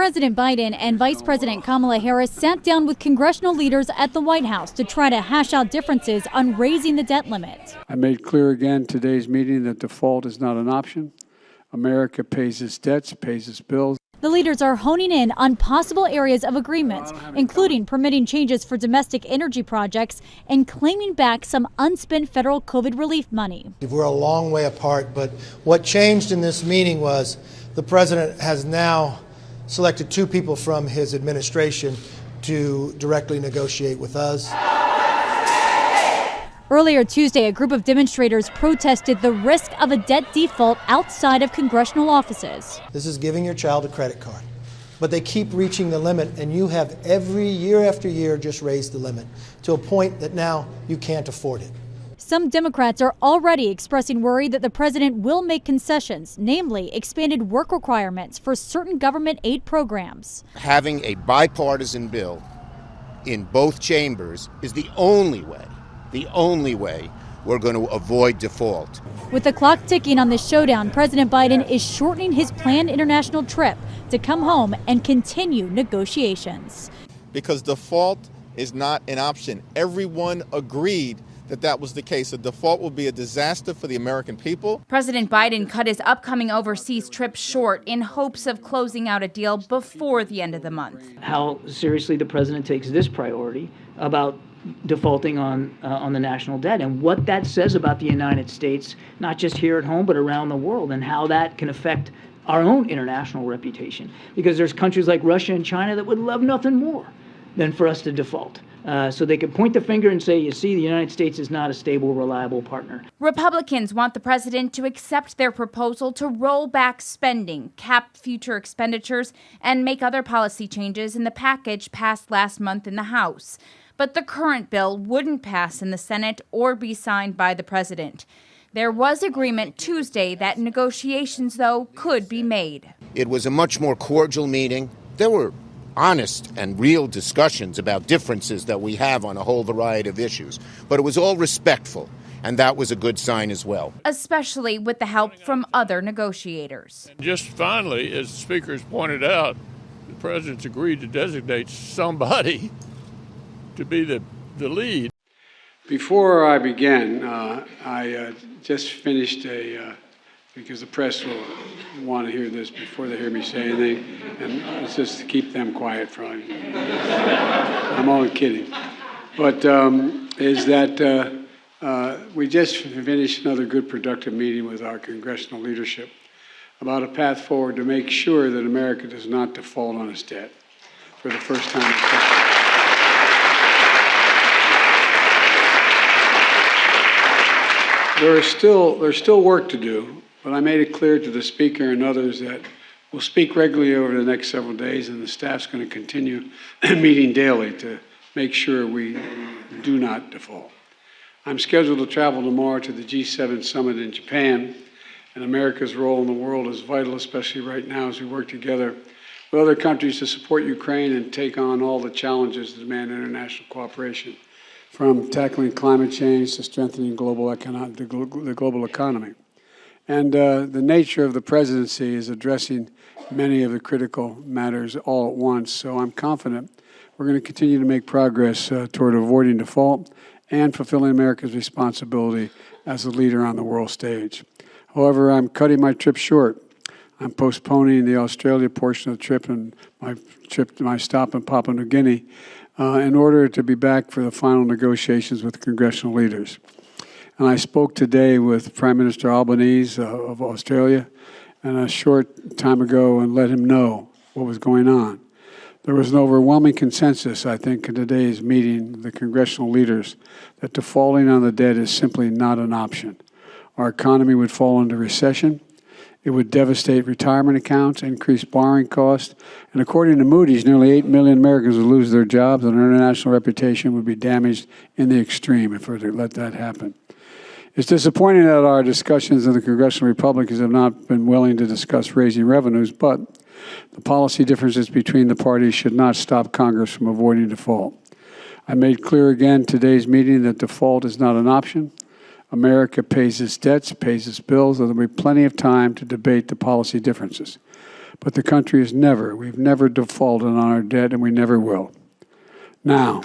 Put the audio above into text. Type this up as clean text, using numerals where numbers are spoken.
President Biden and Vice President Kamala Harris sat down with congressional leaders at the White House to try to hash out differences on raising the debt limit. I made clear again today's meeting that default is not an option. America pays its debts, pays its bills. The leaders are honing in on possible areas of agreement, including permitting changes for domestic energy projects and claiming back some unspent federal COVID relief money. We're a long way apart, but what changed in this meeting was the president has now selected two people from his administration to directly negotiate with us. Earlier Tuesday, a group of demonstrators protested the risk of a debt default outside of congressional offices. This is giving your child a credit card, but they keep reaching the limit, and you have every year after year just raised the limit to a point that now you can't afford it. Some Democrats are already expressing worry that the president will make concessions, namely expanded work requirements for certain government aid programs. Having a bipartisan bill in both chambers is the only way we're going to avoid default. With the clock ticking on this showdown, President Biden is shortening his planned international trip to come home and continue negotiations. Because default is not an option. Everyone agreed that was the case. A default will be a disaster for the American people. President Biden cut his upcoming overseas trip short in hopes of closing out a deal before the end of the month. How seriously the president takes this priority about defaulting on the national debt and what that says about the United States, not just here at home, but around the world, and how that can affect our own international reputation. Because there's countries like Russia and China that would love nothing more than for us to default. So they can point the finger and say, you see, the United States is not a stable, reliable partner. Republicans want the president to accept their proposal to roll back spending, cap future expenditures, and make other policy changes in the package passed last month in the House. But the current bill wouldn't pass in the Senate or be signed by the president. There was agreement Tuesday that negotiations, though, could be made. It was a much more cordial meeting. There were honest and real discussions about differences that we have on a whole variety of issues. But it was all respectful, and that was a good sign as well. Especially with the help from other negotiators. Just finally, as the speaker has pointed out, the president's agreed to designate somebody to be the lead. Before I begin, I just finished because the press will want to hear this before they hear me say anything, and it's just to keep them quiet from me. I'm only kidding. But we just finished another good, productive meeting with our congressional leadership about a path forward to make sure that America does not default on its debt for the first time in history. There's still work to do, but I made it clear to the Speaker and others that we'll speak regularly over the next several days, and the staff's going to continue meeting daily to make sure we do not default. I'm scheduled to travel tomorrow to the G7 summit in Japan, and America's role in the world is vital, especially right now as we work together with other countries to support Ukraine and take on all the challenges that demand international cooperation, from tackling climate change to strengthening the global economy. And the nature of the presidency is addressing many of the critical matters all at once. So I'm confident we're going to continue to make progress toward avoiding default and fulfilling America's responsibility as a leader on the world stage. However, I'm cutting my trip short. I'm postponing the Australia portion of the trip and my stop in Papua New Guinea in order to be back for the final negotiations with congressional leaders. And I spoke today with Prime Minister Albanese of Australia and a short time ago and let him know what was going on. There was an overwhelming consensus, I think, in today's meeting, the congressional leaders, that defaulting on the debt is simply not an option. Our economy would fall into recession. It would devastate retirement accounts, increase borrowing costs, and according to Moody's, nearly 8 million Americans would lose their jobs and our international reputation would be damaged in the extreme if we were to let that happen. It's disappointing that our discussions in the congressional Republicans have not been willing to discuss raising revenues, but the policy differences between the parties should not stop Congress from avoiding default. I made clear again today's meeting that default is not an option. America pays its debts, pays its bills, and there will be plenty of time to debate the policy differences. But the country we've never defaulted on our debt, and we never will. Now,